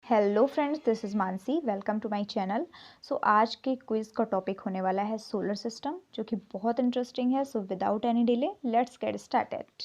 Hello friends, this is Mansi. Welcome to my channel. So आज के quiz का topic होने वाला है सोलर सिस्टम, जो कि बहुत इंटरेस्टिंग है। So without any delay let's get started.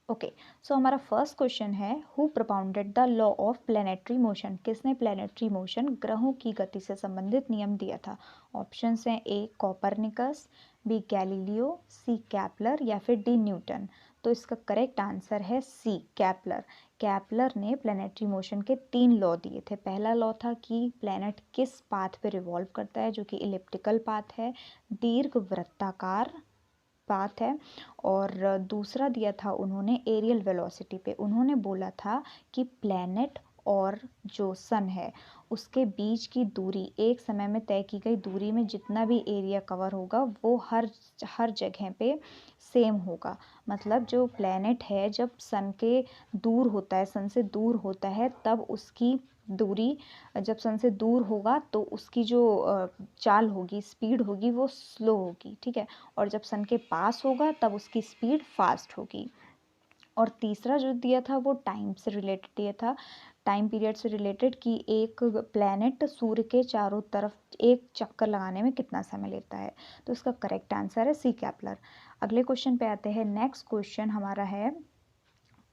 Okay, so हमारा फर्स्ट क्वेश्चन है, who propounded the law of planetary motion. किसने प्लैनेटरी मोशन, ग्रहों की गति से संबंधित नियम दिया था? ऑप्शंस हैं ए कोपरनिकस, बी गैलीलियो, सी कैपलर या फिर डी न्यूटन। तो इसका करेक्ट आंसर है सी कैपलर। कैपलर ने प्लैनेटरी मोशन के 3 लॉ दिए थे। पहला लॉ था कि प्लैनेट किस पाथ पे रिवॉल्व करता है, जो कि इलिप्टिकल पाथ है, दीर्घ वृत्ताकार पाथ है। और दूसरा दिया था उन्होंने एरियल वेलोसिटी पे। उन्होंने बोला था कि प्लैनेट और जो सन है उसके बीच की दूरी, एक समय में तय की गई दूरी में जितना भी एरिया कवर होगा वो हर जगह पे सेम होगा। मतलब जो प्लैनेट है जब सन के दूर होता है, सन से दूर होता है, तब उसकी दूरी, जब सन से दूर होगा तो उसकी जो चाल होगी, स्पीड होगी, वो स्लो होगी, ठीक है। और जब सन के पास होगा तब उसकी स्पीड फास्ट होगी। और तीसरा जो दिया था वो टाइम से रिलेटेड दिया था, टाइम पीरियड से रिलेटेड, कि एक प्लैनेट सूर्य के चारों तरफ एक चक्कर लगाने में कितना समय लेता है। तो इसका करेक्ट आंसर है सी कैपलर। अगले क्वेश्चन पे आते हैं। नेक्स्ट क्वेश्चन हमारा है,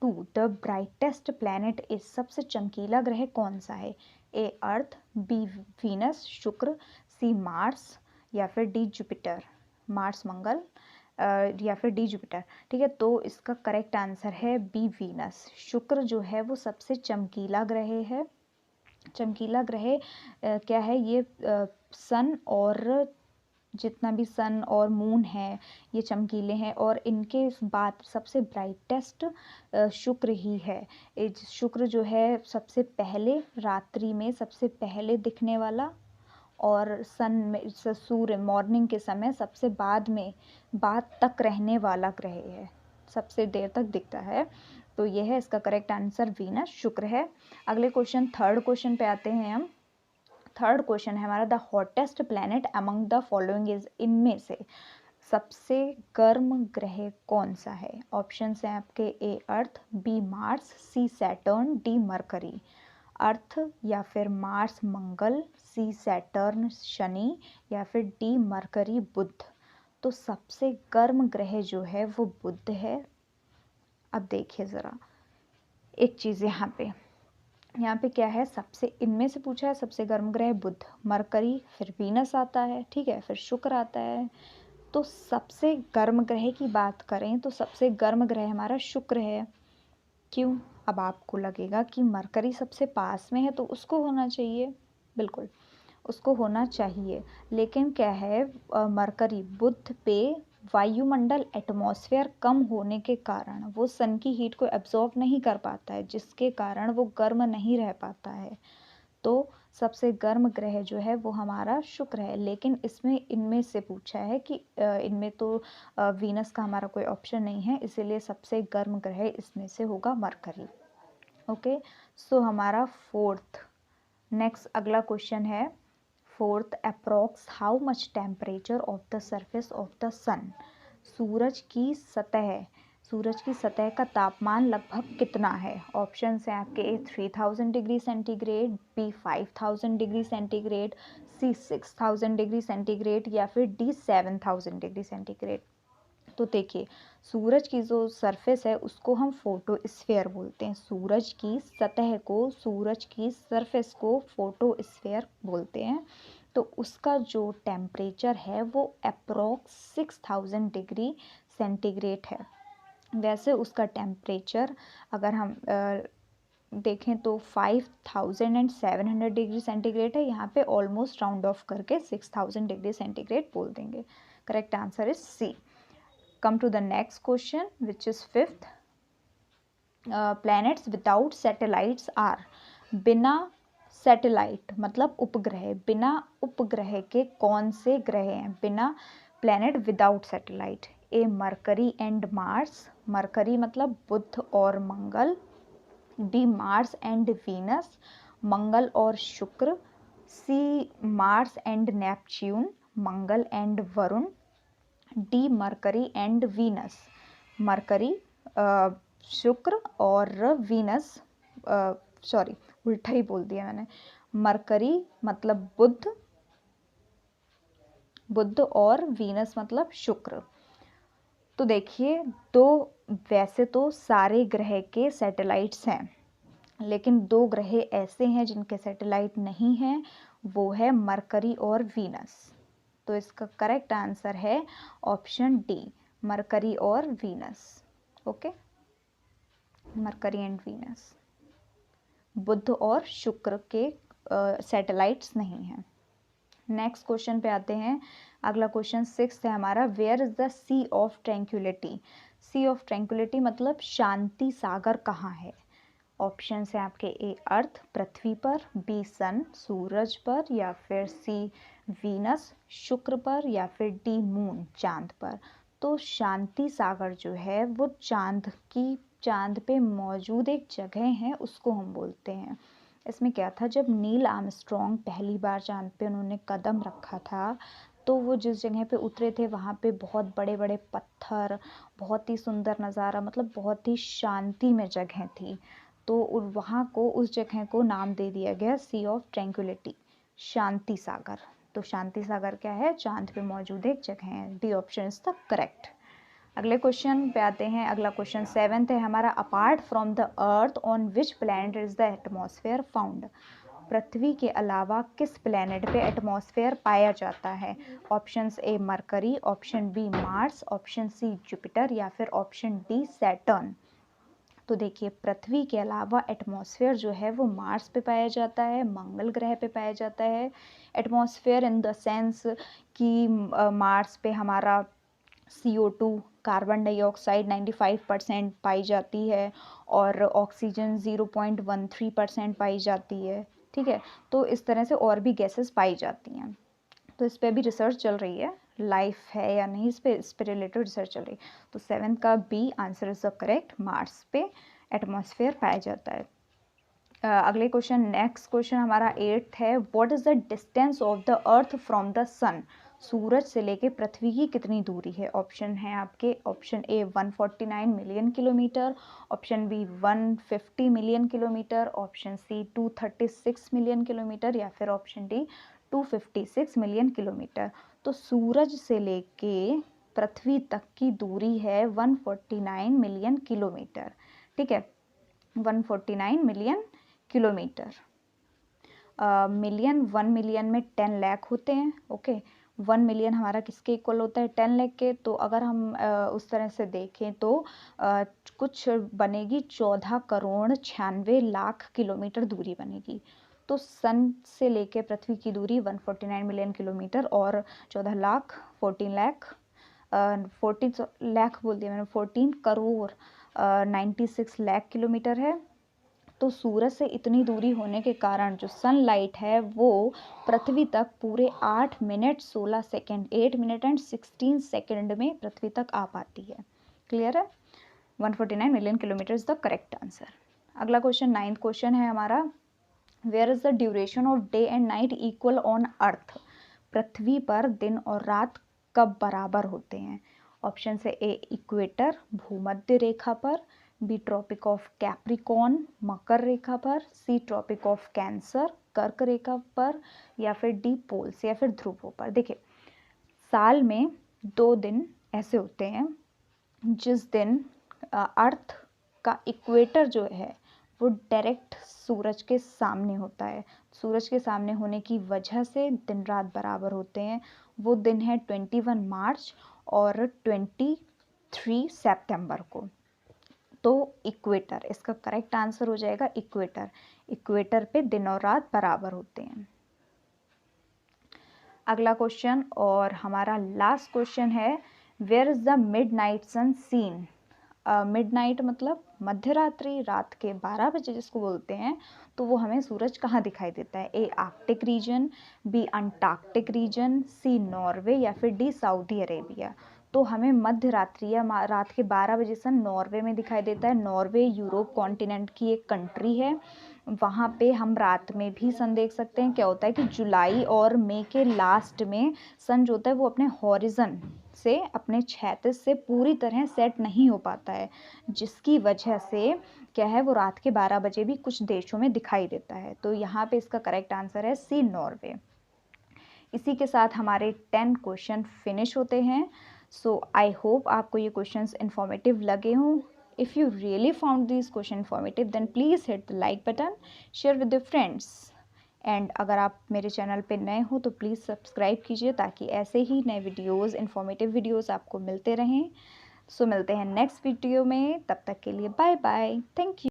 to the brightest planet is, सबसे चमकीला ग्रह कौन सा है? ए अर्थ, बी वीनस शुक्र, सी मार्स या फिर डी जुपिटर। मार्स मंगल या फिर डी जुपिटर, ठीक है। तो इसका करेक्ट आंसर है बी वीनस। शुक्र जो है वो सबसे चमकीला ग्रह है। चमकीला ग्रह क्या है ये, सन और जितना भी सन और मून है ये चमकीले हैं, और इनके बाद सबसे ब्राइटेस्ट शुक्र ही है। शुक्र जो है सबसे पहले रात्रि में सबसे पहले दिखने वाला, और सन में सूर्य मॉर्निंग के समय सबसे बाद तक रहने वाला ग्रह है, सबसे देर तक दिखता है। तो यह है इसका करेक्ट आंसर, वीनस शुक्र है। अगले क्वेश्चन, थर्ड क्वेश्चन पे आते हैं हम। थर्ड क्वेश्चन है हमारा, the hottest planet among the following is, इनमें से सबसे गर्म ग्रह कौन सा है? ऑप्शन है आपके, ए अर्थ, बी मार्स, सी सैटर्न, डी मरकरी। अर्थ या फिर मार्स मंगल, सी सैटर्न शनि या फिर डी मरकरी बुध। तो सबसे गर्म ग्रह जो है वो बुध है। अब देखिए ज़रा एक चीज़, यहाँ पे क्या है, सबसे इनमें से पूछा है सबसे गर्म ग्रह बुध, मरकरी, फिर वीनस आता है, ठीक है, फिर शुक्र आता है। तो सबसे गर्म ग्रह की बात करें तो सबसे गर्म ग्रह हमारा शुक्र है। क्यों? अब आपको लगेगा कि मरकरी सबसे पास में है तो उसको होना चाहिए, बिल्कुल उसको होना चाहिए। लेकिन क्या है, मरकरी बुध पे वायुमंडल एटमॉस्फेयर कम होने के कारण वो सन की हीट को एब्जॉर्ब नहीं कर पाता है, जिसके कारण वो गर्म नहीं रह पाता है। तो सबसे गर्म ग्रह जो है वो हमारा शुक्र है। लेकिन इसमें इनमें से पूछा है कि इनमें तो वीनस का हमारा कोई ऑप्शन नहीं है, इसीलिए सबसे गर्म ग्रह इसमें से होगा मरकरी। ओके, सो हमारा फोर्थ, नेक्स्ट अगला क्वेश्चन है, fourth, approx how much temperature of the surface of the sun. सूरज की सतह का तापमान लगभग कितना है? ऑप्शन हैं आपके, A 3000 degree centigrade, B 5000 degree centigrade, C 6000 degree centigrade या फिर डी 7000 डिग्री सेंटीग्रेड। तो देखिए, सूरज की जो सरफेस है उसको हम फोटोस्फीयर बोलते हैं। सूरज की सतह को, सूरज की सरफेस को फोटोस्फीयर बोलते हैं। तो उसका जो टेम्परेचर है वो अप्रोक्स 6000 डिग्री सेंटीग्रेड है। वैसे उसका टेम्परेचर अगर हम देखें तो 5700 डिग्री सेंटीग्रेड है। यहाँ पे ऑलमोस्ट राउंड ऑफ करके 6000 डिग्री सेंटीग्रेड बोल देंगे। Correct answer is C. Come to the next question, which is fifth. Planets without satellites are, बिना सैटेलाइट मतलब उपग्रह, बिना उपग्रह के कौन से ग्रह हैं? बिना planet without satellite, A Mercury and Mars, Mercury मतलब बुध और मंगल, बी मार्स एंड वीनस, मंगल और शुक्र, सी मार्स एंड नेपच्यून, मंगल एंड वरुण, D Mercury and Venus, Mercury शुक्र और वीनस सॉरी उल्टा ही बोल दिया मैंने। मरकरी मतलब बुध, बुध और वीनस मतलब शुक्र। तो देखिए दो, वैसे तो सारे ग्रह के सैटेलाइट्स हैं, लेकिन दो ग्रह ऐसे हैं जिनके सैटेलाइट नहीं हैं, वो है मरकरी और वीनस। तो इसका करेक्ट आंसर है ऑप्शन डी, मरकरी और Venus. Okay, Mercury and Venus. बुध और शुक्र के सैटेलाइट्स नहीं हैं। नेक्स्ट क्वेश्चन पे आते हैं। अगला क्वेश्चन 6 है हमारा, where is the sea of tranquillity. Sea of tranquillity मतलब शांति सागर कहाँ है। ऑप्शन है आपके, ए अर्थ पृथ्वी पर, बी सन सूरज पर, या फिर सी वीनस शुक्र पर, या फिर डी मून चांद पर। तो शांति सागर जो है वो चांद पे मौजूद एक जगह है, उसको हम बोलते हैं। इसमें क्या था, जब नील आर्मस्ट्रॉन्ग पहली बार चांद पे उन्होंने कदम रखा था, तो वो जिस जगह पे उतरे थे वहाँ पे बहुत बड़े बड़े पत्थर, बहुत ही सुंदर नज़ारा, मतलब बहुत ही शांति में जगह थी। तो वहाँ को, उस जगह को नाम दे दिया गया सी ऑफ ट्रैंक्विलिटी, शांति सागर। तो शांति सागर क्या है, चांद पे मौजूद एक जगह है। D option is the correct. अगले क्वेश्चन पे आते हैं। अगला क्वेश्चन 7 है हमारा, apart from the earth on which planet is the atmosphere found. पृथ्वी के अलावा किस प्लैनेट पे एटमॉस्फेयर पाया जाता है। Option A Mercury, option B Mars, option C Jupiter, या फिर ऑप्शन डी सैटर्न। तो देखिए पृथ्वी के अलावा एटमॉस्फेयर जो है वो मार्स पे पाया जाता है, मंगल ग्रह पे पाया जाता है। एटमॉस्फेयर इन द सेंस कि मार्स पे हमारा CO2 कार्बन डाइऑक्साइड 95% पाई जाती है, और ऑक्सीजन 0.13% पाई जाती है। ठीक है, तो इस तरह से और भी गैसेस पाई जाती हैं। तो इस पर भी रिसर्च चल रही है, लाइफ है या नहीं, इस पे रिलेटेड रिसर्च चल रही है। तो 7 का B answer is the correct, Mars पे एटमॉस्फेयर पाया जाता है। अगले क्वेश्चन, नेक्स्ट क्वेश्चन हमारा 8 है, what is the distance of the earth from the sun. सूरज से लेके पृथ्वी की कितनी दूरी है। ऑप्शन है आपके, option A 149 million kilometre, option B 150 million kilometre, option C 236 million kilometre, या फिर ऑप्शन डी 256 मिलियन किलोमीटर। तो सूरज से लेके पृथ्वी तक की दूरी है 149 मिलियन किलोमीटर। ठीक है, 149 मिलियन किलोमीटर। मिलियन, 1 मिलियन में 10 लाख होते हैं। ओके, 1 मिलियन हमारा किसके इक्वल होता है, 10 लाख के। तो अगर हम उस तरह से देखें तो कुछ बनेगी 14 करोड़ 96 लाख किलोमीटर दूरी बनेगी। तो सन से लेके पृथ्वी की दूरी 149 मिलियन किलोमीटर, और 14 लाख 14 लाख 14 लाख बोल दिया मैंने, 14 करोड़ 96 लाख किलोमीटर है। तो सूरज से इतनी दूरी होने के कारण जो सनलाइट है वो पृथ्वी तक पूरे 8 minute 16 second 8 minute and 16 second में पृथ्वी तक आ पाती है। क्लियर है, 149 million kilometre is the correct answer. अगला क्वेश्चन 9th क्वेश्चन है हमारा, where is the duration of day and night equal on earth. पृथ्वी पर दिन और रात कब बराबर होते हैं। ऑप्शन से ए इक्वेटर भूमध्य रेखा पर, बी ट्रॉपिक ऑफ कैप्रिकॉर्न मकर रेखा पर, सी ट्रॉपिक ऑफ कैंसर कर्क रेखा पर, या फिर डी पोल्स या फिर ध्रुवों पर। देखिए साल में 2 दिन ऐसे होते हैं जिस दिन अर्थ का इक्वेटर जो है वो डायरेक्ट सूरज के सामने होता है। सूरज के सामने होने की वजह से दिन रात बराबर होते हैं। वो दिन है 21 मार्च और 23 सितंबर को। तो इक्वेटर इसका करेक्ट आंसर हो जाएगा, इक्वेटर। इक्वेटर पे दिन और रात बराबर होते हैं। अगला क्वेश्चन और हमारा लास्ट क्वेश्चन है, where is the midnight sun seen. Midnight मतलब मध्यरात्रि, रात के 12 बजे जिसको बोलते हैं। तो वो हमें सूरज कहाँ दिखाई देता है। A Arctic region, B Antarctic region, C Norway, या फिर डी सऊदी अरेबिया। तो हमें मध्य रात्रि या रात के 12 बजे सन नॉर्वे में दिखाई देता है। नॉर्वे यूरोप कॉन्टिनेंट की एक कंट्री है वहाँ पे हम रात में भी सन देख सकते हैं। क्या होता है कि जुलाई और मई के लास्ट में सन जो होता है वो अपने हॉरिजन से, अपने क्षैतिज से पूरी तरह सेट नहीं हो पाता है, जिसकी वजह से क्या है, वो रात के 12 बजे भी कुछ देशों में दिखाई देता है। तो यहाँ पे इसका करेक्ट आंसर है सी, नॉर्वे। इसी के साथ हमारे 10 क्वेश्चन फिनिश होते हैं। सो आई होप आपको ये क्वेश्चंस इन्फॉर्मेटिव लगे हों। If you really found this question informative then please hit the like button, share with your friends, and अगर आप मेरे चैनल पे नए हो तो प्लीज़ सब्सक्राइब कीजिए ताकि ऐसे ही नए वीडियोज़, इन्फॉर्मेटिव वीडियोज़ आपको मिलते रहें। सो मिलते हैं नेक्स्ट वीडियो में, तब तक के लिए बाय बाय, थैंक यू।